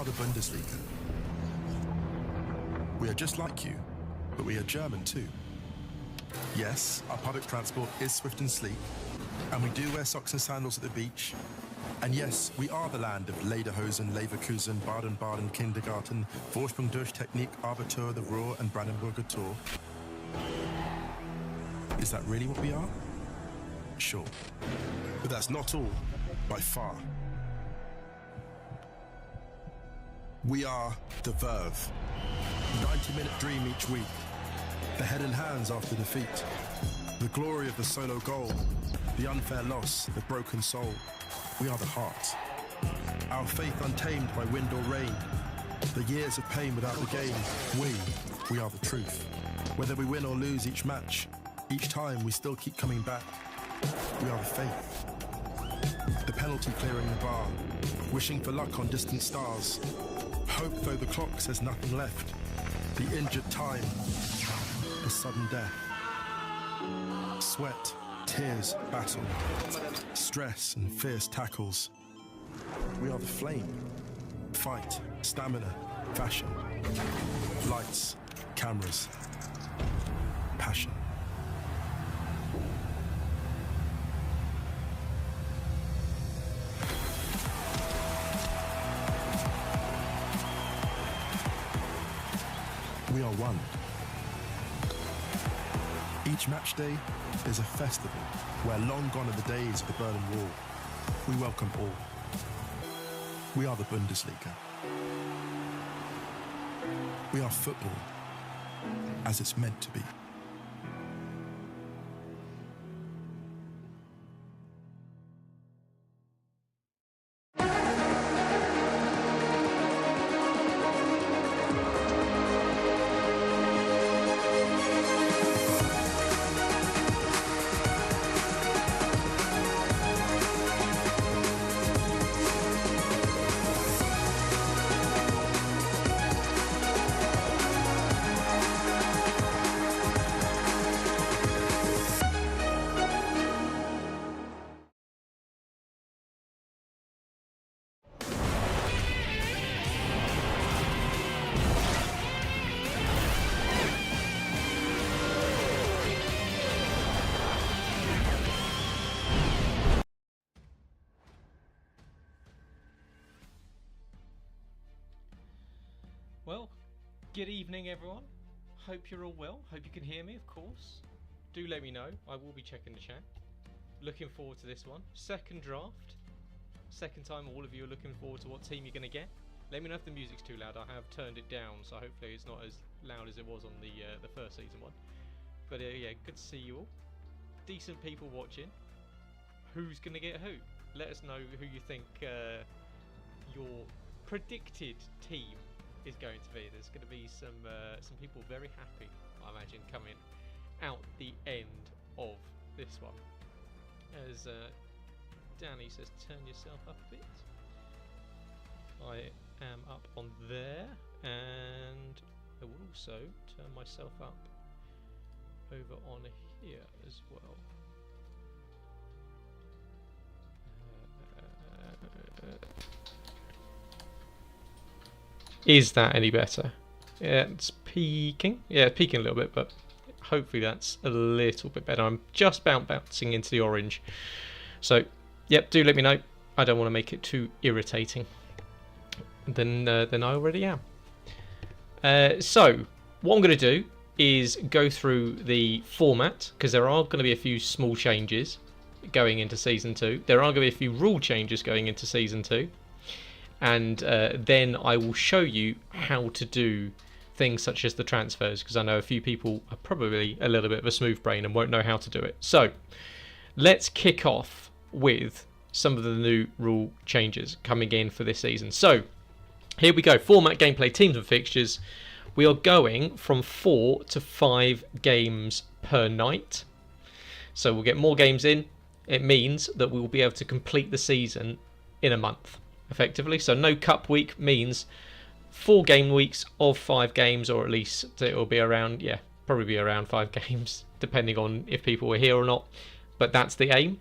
the Bundesliga. We are just like you, but we are German too. Yes, our public transport is swift and sleek, and we do wear socks and sandals at the beach. And yes, we are the land of Lederhosen, Leverkusen, Baden-Baden, Kindergarten, Vorsprung durch Technik, Abitur, the Ruhr, and Brandenburger Tor. Is that really what we are? Sure. But that's not all, by far. We are the Verve. 90-minute dream each week. The head and hands after defeat. The glory of the solo goal. The unfair loss, the broken soul. We are the heart. Our faith untamed by wind or rain. The years of pain without the gain. We are the truth. Whether we win or lose each match, each time we still keep coming back. We are the faith. The penalty clearing the bar. Wishing for luck on distant stars. Hope though the clock says nothing left. The injured time. The sudden death. Sweat, tears, battle. Stress and fierce tackles. We are the flame. Fight, stamina, fashion. Lights, cameras, passion. We are one. Each match day is a festival where long gone are the days of the Berlin Wall. We welcome all. We are the Bundesliga. We are football as it's meant to be. Well, good evening everyone. Hope you're all well. Hope you can hear me, of course. Do let me know. I will be checking the chat. Looking forward to this one. Second draft. Second time all of you are looking forward to what team you're going to get. Let me know if the music's too loud. I have turned it down, so hopefully it's not as loud as it was on the first season one. But yeah, good to see you all. Decent people watching. Who's going to get who? Let us know who you think your predicted team is going to be. There's going to be some people very happy, I imagine, coming out the end of this one. As Danny says, turn yourself up a bit. I am up on there, and I will also turn myself up over on here as well. Is that any better? Yeah, it's peaking. Yeah, peaking a little bit, but hopefully that's a little bit better. I'm just bouncing into the orange. So, yep, do let me know. I don't want to make it too irritating than I already am. So, what I'm going to do is go through the format, because there are going to be a few small changes going into Season 2. There are going to be a few rule changes going into Season 2. And then I will show you how to do things such as the transfers, because I know a few people are probably a little bit of a smooth brain and won't know how to do it. So let's kick off with some of the new rule changes coming in for this season. So here we go. Format, gameplay, teams and fixtures. We are going from 4 to 5 games per night. So we'll get more games in. It means that we will be able to complete the season in a month, effectively. So no cup week means 4 game weeks of 5 games, or at least it will be around, yeah, probably be around 5 games, depending on if people were here or not. But that's the aim.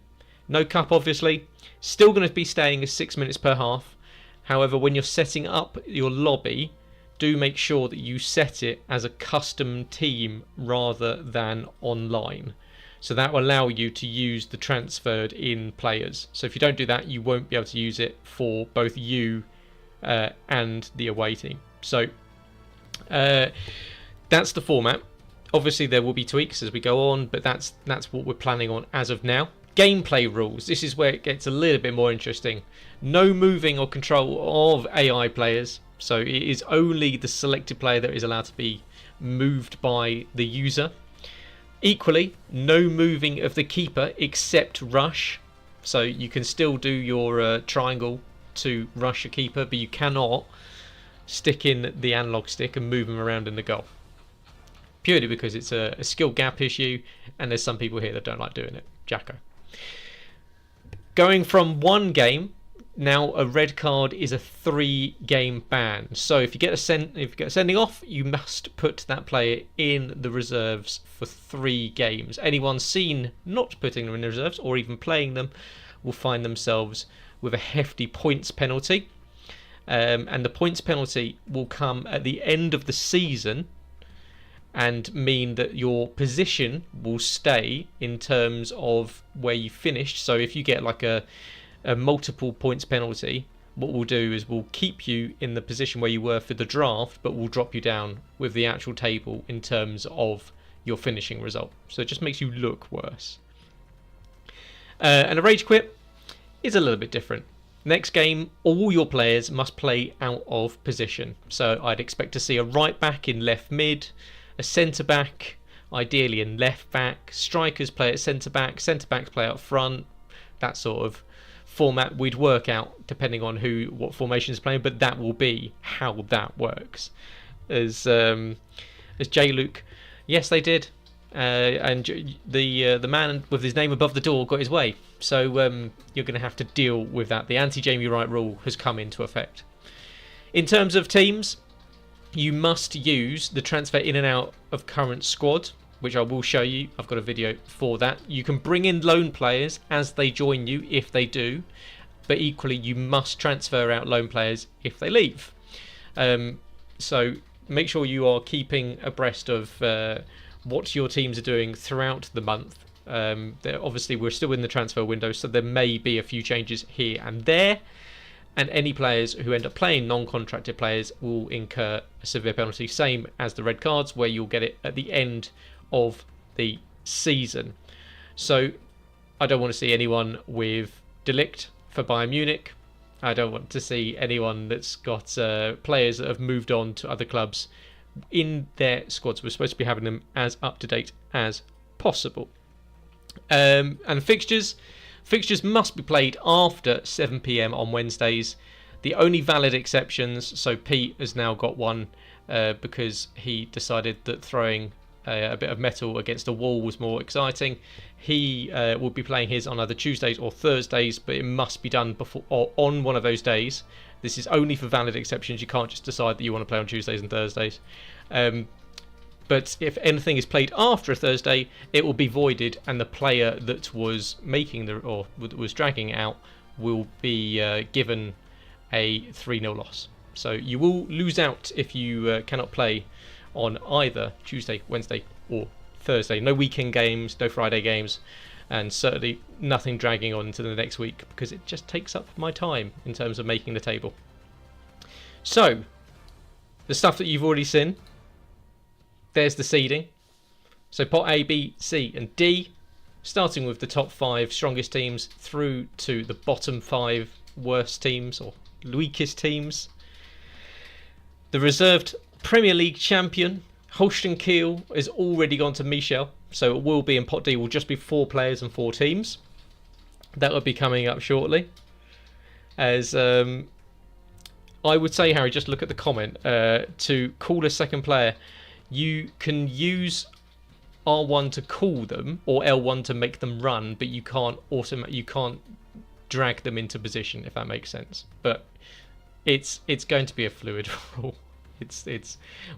No cup, obviously. Still going to be staying as 6 minutes per half. However, when you're setting up your lobby, do make sure that you set it as a custom team rather than online. So that will allow you to use the transferred in players. So if you don't do that, you won't be able to use it for both you and the away team. So that's the format. Obviously there will be tweaks as we go on, but that's what we're planning on as of now. Gameplay rules. This is where it gets a little bit more interesting. No moving or control of AI players. So it is only the selected player that is allowed to be moved by the user. Equally, no moving of the keeper except rush. So you can still do your triangle to rush a keeper, but you cannot stick in the analog stick and move him around in the goal. Purely because it's a skill gap issue, and there's some people here that don't like doing it. Jacko. Going from 1 game, now a red card is a 3-game ban. So if you get a sending off, you must put that player in the reserves for 3 games. Anyone seen not putting them in the reserves or even playing them will find themselves with a hefty points penalty. And the points penalty will come at the end of the season and mean that your position will stay in terms of where you finished. So if you get like a multiple points penalty, what we'll do is we'll keep you in the position where you were for the draft, but we'll drop you down with the actual table in terms of your finishing result. So it just makes you look worse. And a rage quit is a little bit different. Next game, all your players must play out of position. So I'd expect to see a right back in left mid, a centre back, ideally in left back, strikers play at centre backs play out front. That sort of format we'd work out depending on what formation is playing, but that will be how that works. As J-Luke, yes they did, and the man with his name above the door got his way. So you're going to have to deal with that. The anti-Jamie Wright rule has come into effect. In terms of teams, you must use the transfer in and out of current squad, which I will show you. I've got a video for that. You can bring in loan players as they join you if they do, but equally you must transfer out loan players if they leave. So make sure you are keeping abreast of what your teams are doing throughout the month. Obviously we're still in the transfer window, so there may be a few changes here and there, and any players who end up playing non-contracted players will incur a severe penalty, same as the red cards, where you'll get it at the end of the season. So I don't want to see anyone with Delict for Bayern Munich. I don't want to see anyone that's got players that have moved on to other clubs in their squads. We're supposed to be having them as up to date as possible. And fixtures must be played after 7 PM on Wednesdays. The only valid exceptions, so Pete has now got one because he decided that throwing a bit of metal against a wall was more exciting. He will be playing his on either Tuesdays or Thursdays, but it must be done before or on one of those days. This is only for valid exceptions. You can't just decide that you want to play on Tuesdays and Thursdays. But if anything is played after a Thursday, it will be voided, and the player that was making was dragging it out will be given a 3-0 loss. So you will lose out if you cannot play on either Tuesday, Wednesday, or Thursday. No weekend games, no Friday games, and certainly nothing dragging on into the next week, because it just takes up my time in terms of making the table. So the stuff that you've already seen. There's the seeding. So pot A, B, C and D, starting with the top 5 strongest teams through to the bottom 5 worst teams or weakest teams. The reserved Premier League champion, Holstein Kiel, has already gone to Michel. So it will be in pot D, will just be 4 players and 4 teams. That will be coming up shortly. As I would say, Harry, just look at the comment. To call a second player, you can use R1 to call them or L1 to make them run, but you can't drag them into position, if that makes sense. But it's going to be a fluid rule.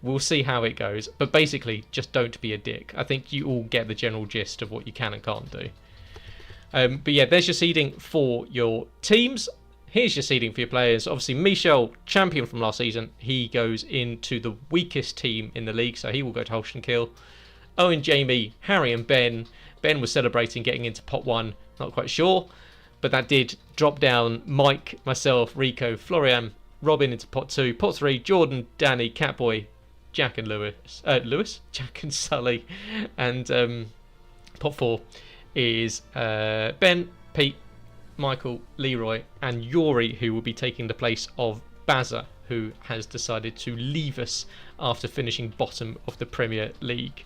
We'll see how it goes. But basically, just don't be a dick. I think you all get the general gist of what you can and can't do. But yeah, there's your seeding for your teams. here's your seeding for your players. Obviously, Michel, champion from last season, he goes into the weakest team in the league, so he will go to Holston Kill. Owen, Jamie, Harry and Ben. Ben was celebrating getting into pot 1, not quite sure, but that did drop down Mike, myself, Rico, Florian, Robin into pot 2. Pot 3, Jordan, Danny, Catboy, Jack and Jack and Sully. And pot 4 is Ben, Pete, Michael, Leroy and Yuri, who will be taking the place of Bazza, who has decided to leave us after finishing bottom of the Premier League.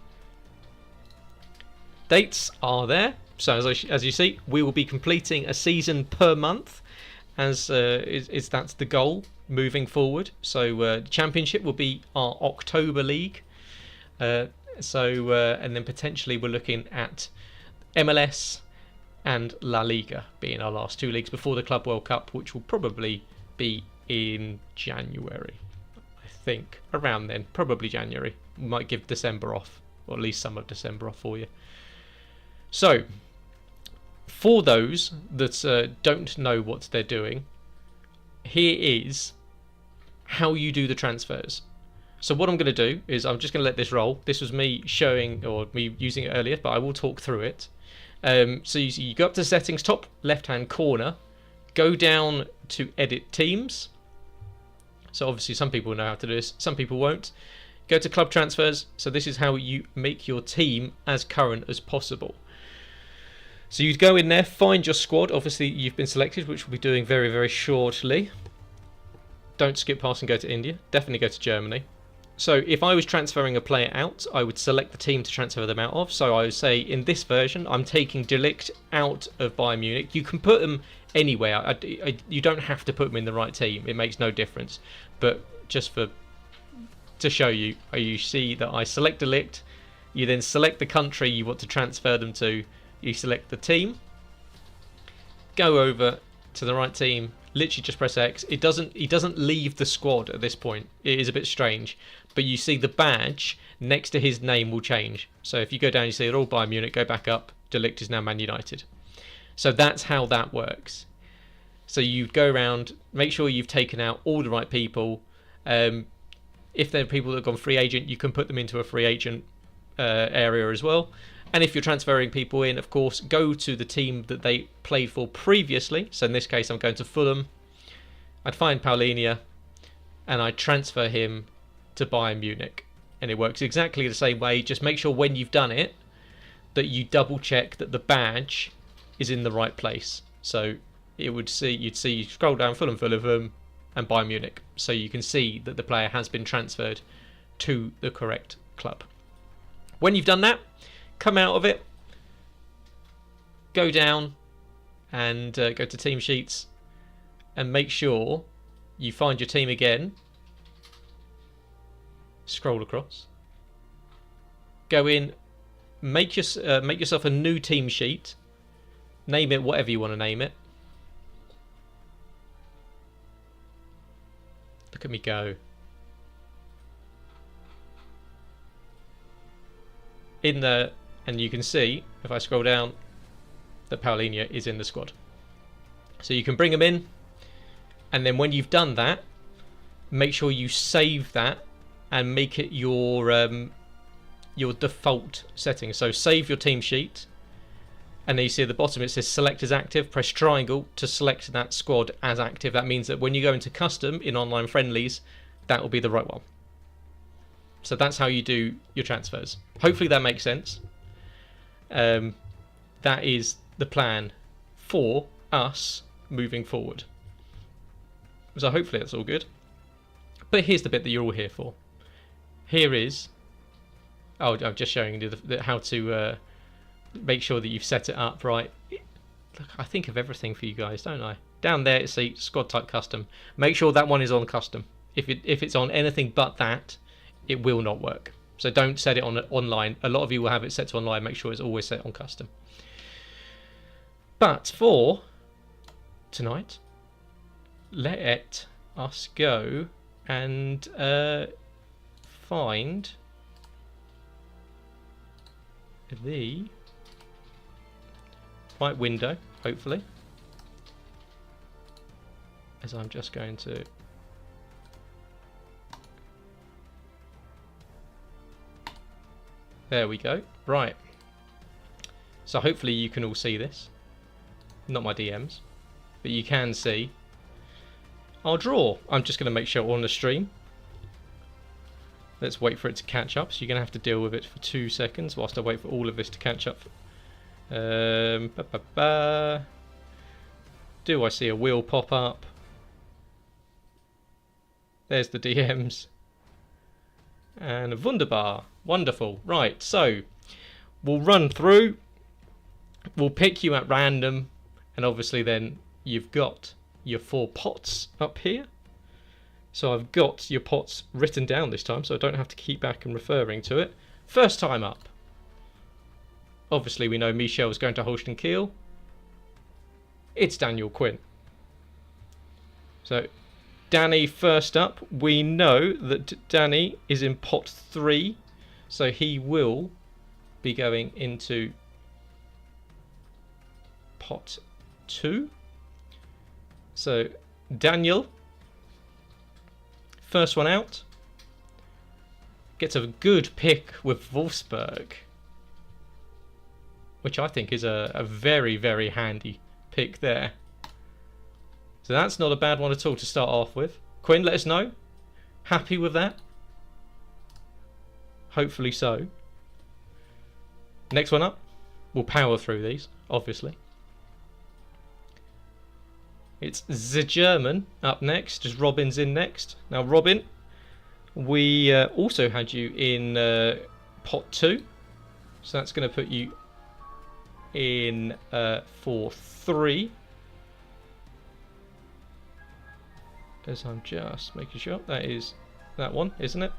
Dates are there, so as you see, we will be completing a season per month, as that's the goal moving forward. So the championship will be our October league, and then potentially we're looking at MLS and La Liga being our last 2 leagues before the Club World Cup, which will probably be in January, I think, around then, probably January. We might give December off, or at least some of December off for you. So, for those that don't know what they're doing, here is how you do the transfers. So what I'm going to do is I'm just going to let this roll. This was me showing, or me using it earlier, but I will talk through it. So you go up to settings, top left hand corner, go down to edit teams. So obviously some people know how to do this, some people won't. Go to club transfers. So this is how you make your team as current as possible. So you'd go in there, find your squad. Obviously you've been selected, which we'll be doing very, very shortly. Don't skip past and go to India. Definitely go to Germany. So if I was transferring a player out, I would select the team to transfer them out of. So I would say in this version, I'm taking De Ligt out of Bayern Munich. You can put them anywhere. You don't have to put them in the right team. It makes no difference. But just to show you, you see that I select De Ligt. You then select the country you want to transfer them to. You select the team. Go over to the right team. Literally just press X. He doesn't leave the squad at this point. It is a bit strange, but you see the badge next to his name will change. So if you go down, you see it all Bayern Munich. Go back up. De Ligt is now Man United. So that's how that works. So you go around, make sure you've taken out all the right people. If there are people that have gone free agent, you can put them into a free agent area as well. And if you're transferring people in, of course, go to the team that they played for previously. So in this case, I'm going to Fulham. I'd find Paulinho, and I transfer him to Bayern Munich. And it works exactly the same way. Just make sure when you've done it, that you double check that the badge is in the right place. So you'd see you scroll down Fulham, and Bayern Munich. So you can see that the player has been transferred to the correct club. When you've done that, come out of it, go down and go to team sheets and make sure you find your team again, scroll across, go in, make yourself a new team sheet, name it whatever you want to name it. Look at me go. In there, and you can see, if I scroll down, that Paulinho is in the squad. So you can bring him in, and then when you've done that, make sure you save that and make it your default setting. So save your team sheet, and then you see at the bottom it says select as active. Press triangle to select that squad as active. That means that when you go into custom in online friendlies, that will be the right one. So that's how you do your transfers. Hopefully that makes sense. That is the plan for us moving forward. So hopefully that's all good. But here's the bit that you're all here for. Here is... Oh, I'm just showing you how to make sure that you've set it up right. Look, I think of everything for you guys, don't I? Down there, see squad type custom. Make sure that one is on custom. If it's on anything but that, it will not work. So don't set it on online. A lot of you will have it set to online. Make sure it's always set on custom. But for tonight, let us go and find the right window, hopefully. as I'm just going to... There we go. Right. So hopefully you can all see this. Not my DMs. But you can see our draw. I'm just going to make sure on the stream. Let's wait for it to catch up. So you're going to have to deal with it for 2 seconds whilst I wait for all of this to catch up. Do I see a wheel pop up? There's the DMs. And wunderbar. Wonderful. Right, so we'll run through. We'll pick you at random. And obviously then you've got your 4 pots up here. So I've got your pots written down this time, so I don't have to keep back and referring to it. First time up. Obviously we know Michel's going to Holstein Kiel. It's Daniel Quinn. So Danny first up. We know that Danny is in pot 3, so he will be going into pot 2. So Daniel, first one out, gets a good pick with Wolfsburg, which I think is a very, very handy pick there. So that's not a bad one at all to start off with. Quinn, let us know. Happy with that? Hopefully so. Next one up. We'll power through these, obviously. It's the German up next, as Robin's in next. Now Robin, we also had you in pot 2. So that's going to put you in for 3. As I'm just making sure that is that one, isn't it?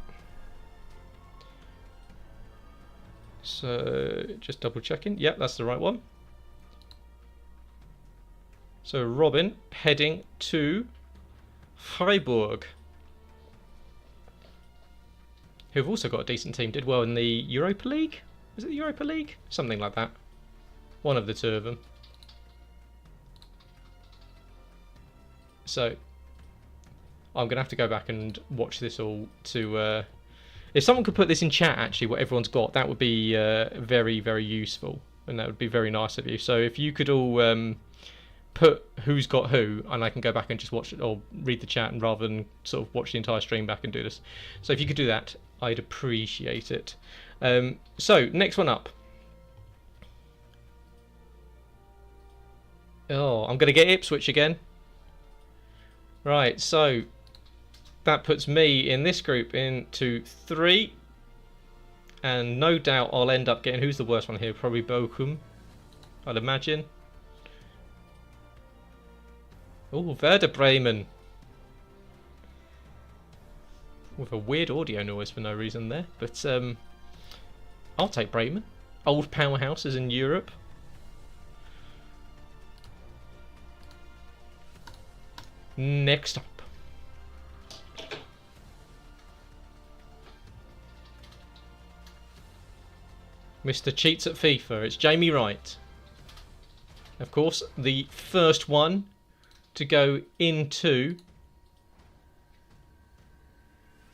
So just double checking. Yep, that's the right one. So Robin heading to Freiburg, who've also got a decent team. Did well in the Europa League. Was it the Europa League? Something like that. One of the two of them. So I'm going to have to go back and watch this all to... if someone could put this in chat, actually, what everyone's got, that would be very, very useful. And that would be very nice of you. So if you could all put who's got who, and I can go back and just watch it, or read the chat, and rather than sort of watch the entire stream back and do this. So if you could do that, I'd appreciate it. So, next one up. Oh, I'm going to get Ipswich again. Right, so that puts me in this group into 3. And no doubt I'll end up getting... Who's the worst one here? Probably Bochum, I'd imagine. Oh, Werder Bremen. With a weird audio noise for no reason there. But I'll take Bremen. Old powerhouses in Europe. Next up. Mr. Cheats at FIFA. It's Jamie Wright. Of course, the first one to go into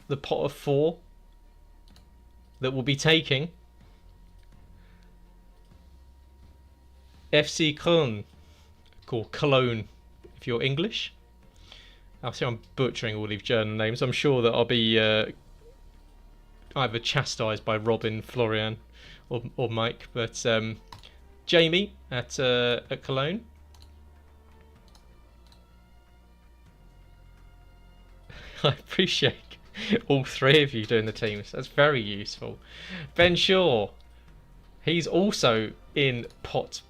the pot of 4 that will be taking FC Köln, or Cologne if you're English. I see I'm butchering all these German names. I'm sure that I'll be either chastised by Robin, Florian, or Mike. But Jamie at Cologne. I appreciate all 3 of you doing the teams. That's very useful. Ben Shaw, he's also in pot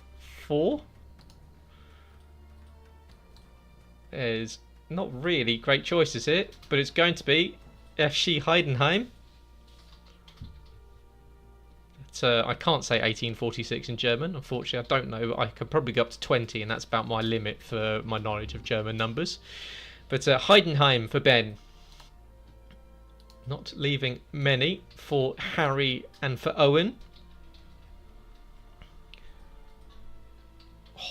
4. There's not really great choices here, but it's going to be FC Heidenheim. I can't say 1846 in German, unfortunately. I don't know. I could probably go up to 20, and that's about my limit for my knowledge of German numbers. But Heidenheim for Ben. Not leaving many for Harry and for Owen. Oh,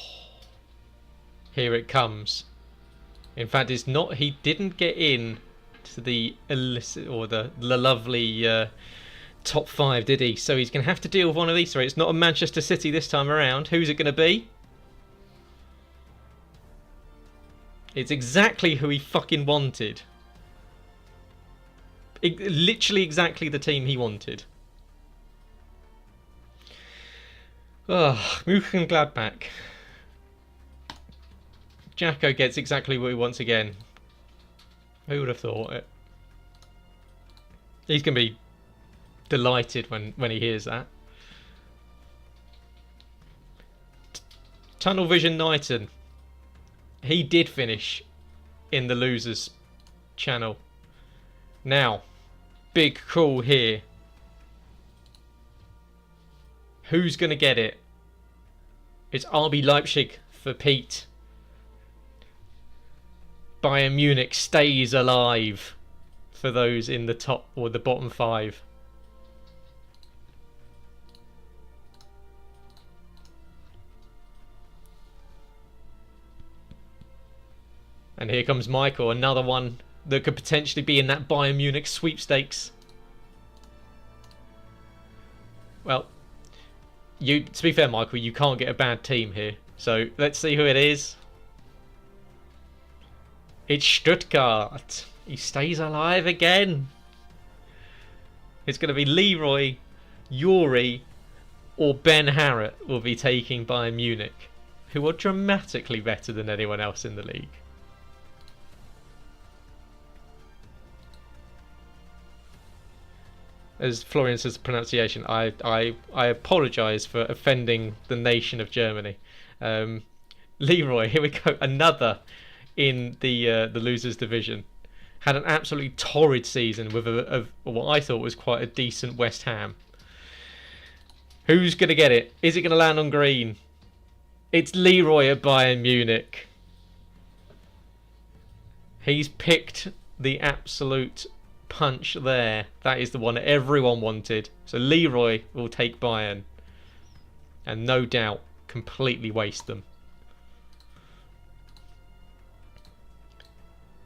here it comes. In fact, it's not. He didn't get in to the illicit or the lovely top 5, did he? So he's going to have to deal with one of these three. It's not a Manchester City this time around. Who's it going to be? It's exactly who he fucking wanted. Literally exactly the team he wanted. Mönchengladbach. Jacko gets exactly what he wants again. Who would have thought it? He's going to be delighted when he hears that. Tunnel Vision Knighton. He did finish in the losers channel. Now, big call here. Who's going to get it? It's RB Leipzig for Pete. Bayern Munich stays alive for those in the top or the bottom 5. And here comes Michael, another one that could potentially be in that Bayern Munich sweepstakes. Well, to be fair, Michael, you can't get a bad team here. So let's see who it is. It's Stuttgart. He stays alive again. It's going to be Leroy, Yuri, or Ben Harrett will be taking Bayern Munich, who are dramatically better than anyone else in the league. As Florian says, the pronunciation, I apologise for offending the nation of Germany. Leroy, here we go, another in the losers division. Had an absolutely torrid season with what I thought was quite a decent West Ham. Who's going to get it? Is it going to land on green? It's Leroy at Bayern Munich. He's picked the absolute punch there. That is the one that everyone wanted. So Leroy will take Bayern and no doubt completely waste them.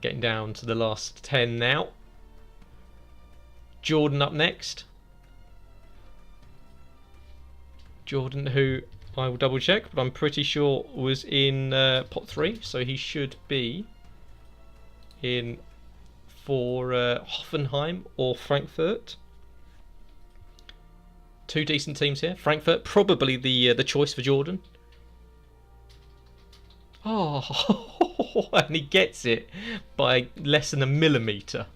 Getting down to the last 10 now. Jordan up next. Jordan, who I will double check, but I'm pretty sure was in pot 3, so he should be in for Hoffenheim or Frankfurt. Two decent teams here. Frankfurt, probably the choice for Jordan. Oh, and he gets it by less than a millimetre.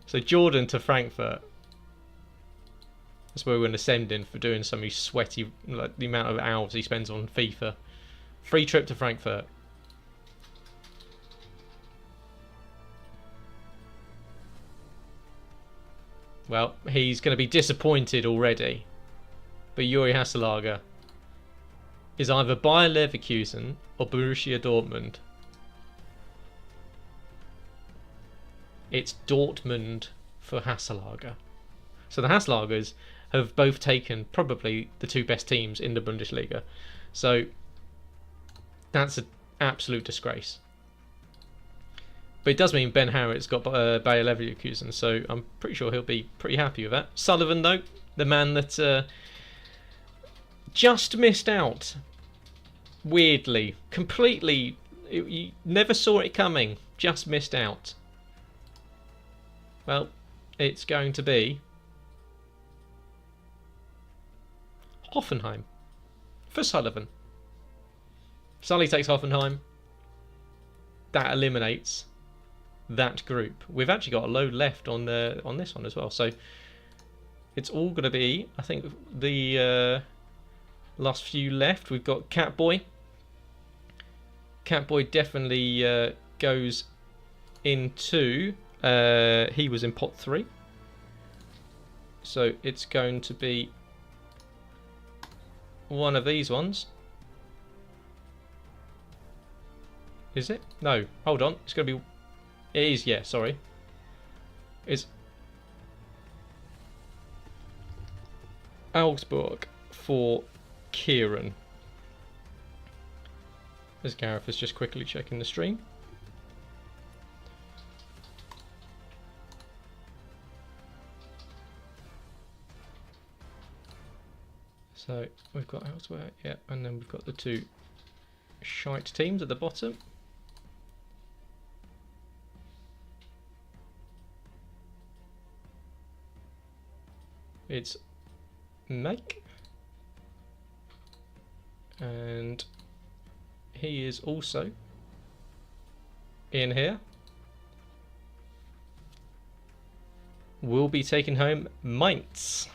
So Jordan to Frankfurt. That's where we're going to send him for doing some sweaty, like the amount of hours he spends on FIFA. Free trip to Frankfurt. Well, he's going to be disappointed already. But Yuri Hasselager is either Bayer Leverkusen or Borussia Dortmund. It's Dortmund for Hasselager. So the Hasselagers have both taken probably the two best teams in the Bundesliga. So that's an absolute disgrace. But it does mean Ben Harrett's got Bayer Leverkusen, so I'm pretty sure he'll be pretty happy with that. Sullivan, though, the man that just missed out. Weirdly. Completely. You never saw it coming. Just missed out. Well, it's going to be Hoffenheim for Sullivan. Sully takes Hoffenheim. That eliminates that group. We've actually got a load left on this one as well, so it's all going to be, I think, the last few left. We've got Catboy. Catboy definitely goes into he was in pot 3, so it's going to be one of these ones. Is it? No, hold on, it's going to be, it is, yeah, sorry. It's Augsburg for Kieran. As Gareth is just quickly checking the stream. So we've got elsewhere, yeah, and then we've got the two shite teams at the bottom. It's Make, and he is also in here. We'll be taking home Mainz.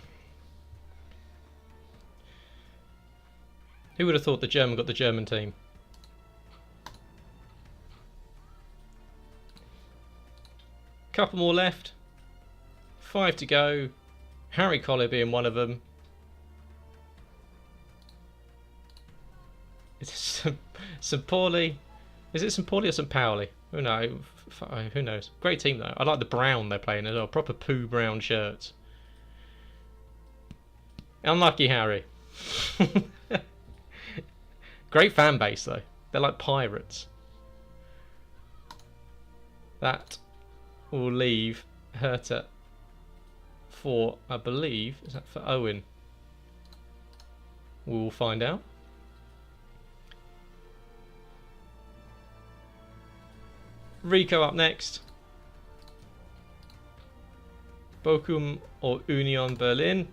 Who would have thought the German got the German team? Couple more left. 5 to go. Harry Collier being one of them. Is it St. Pauli? Is it St. Pauli or St. Pauli? Who knows? Who knows? Great team though. I like the brown they're playing as well. Proper poo brown shirts. Unlucky Harry. Great fan base though. They're like pirates. That will leave Hertha for, I believe, is that for Owen? We'll find out. Rico up next. Bochum or Union Berlin.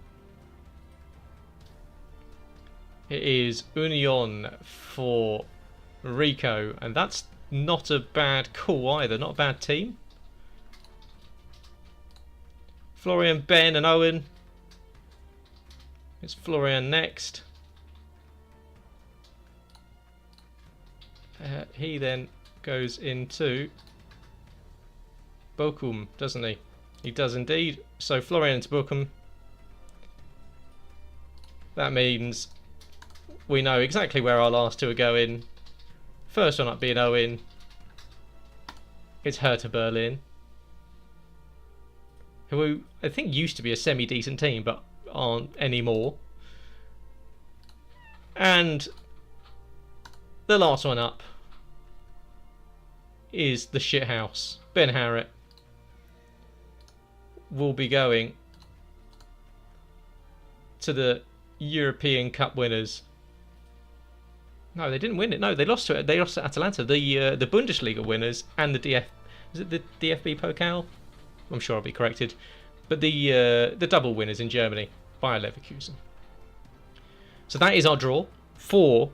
It is Union for Rico, and that's not a bad call either, not a bad team. Florian, Ben and Owen. It's Florian next. He then goes into Bochum, doesn't he? He does indeed. So Florian to Bochum. That means we know exactly where our last two are going. First one up being Owen. It's Hertha Berlin, who I think used to be a semi-decent team, but aren't anymore. And the last one up is the shithouse. Ben Harrett will be going to the European Cup winners. No, they didn't win it. No, they lost to it. They lost to Atalanta, the Bundesliga winners, and the is it the DFB Pokal? I'm sure I'll be corrected. But the double winners in Germany, Bayer Leverkusen. So that is our draw for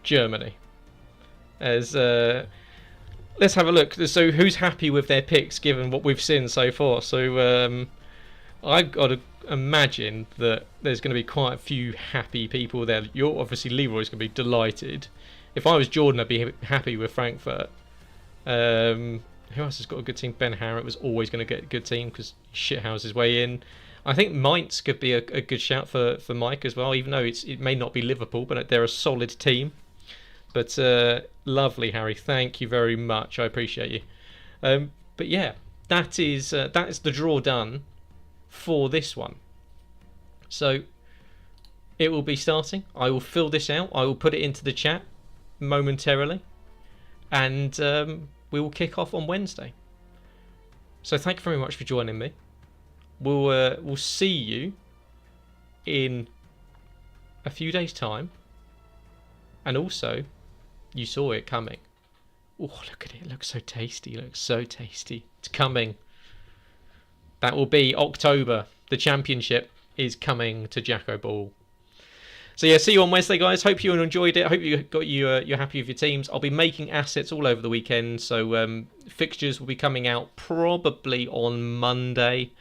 Germany. As let's have a look. So who's happy with their picks given what we've seen so far? So I've got to imagine that there's going to be quite a few happy people there. You're obviously Leroy's going to be delighted. If I was Jordan, I'd be happy with Frankfurt. Who else has got a good team? Ben Harrett was always going to get a good team because he shithoused his way in. I think Mainz could be a good shout for Mike as well, even though it may not be Liverpool, but they're a solid team. But lovely, Harry. Thank you very much. I appreciate you. But yeah, that is the draw done for this one. So it will be starting. I will fill this out. I will put it into the chat momentarily, and we will kick off on Wednesday. So thank you very much for joining me. We'll see you in a few days' time, and also you saw it coming. Oh, look at it! It looks so tasty. It looks so tasty. It's coming. That will be October. The championship is coming to Jackoball. So yeah, see you on Wednesday, guys. Hope you enjoyed it. Hope you're happy with your teams. I'll be making assets all over the weekend, so fixtures will be coming out probably on Monday.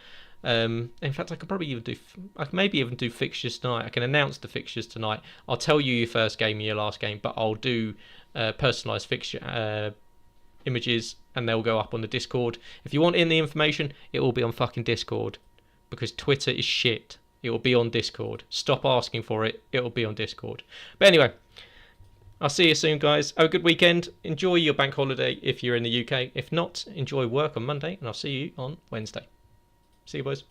In fact, I could maybe even do fixtures tonight. I can announce the fixtures tonight. I'll tell you your first game and your last game, but I'll do personalised fixture images, and they'll go up on the Discord. If you want in the information, it will be on fucking Discord, because Twitter is shit. It will be on Discord. Stop asking for it. It will be on Discord. But anyway, I'll see you soon, guys. Have a good weekend. Enjoy your bank holiday if you're in the UK. If not, enjoy work on Monday, and I'll see you on Wednesday. See you, boys.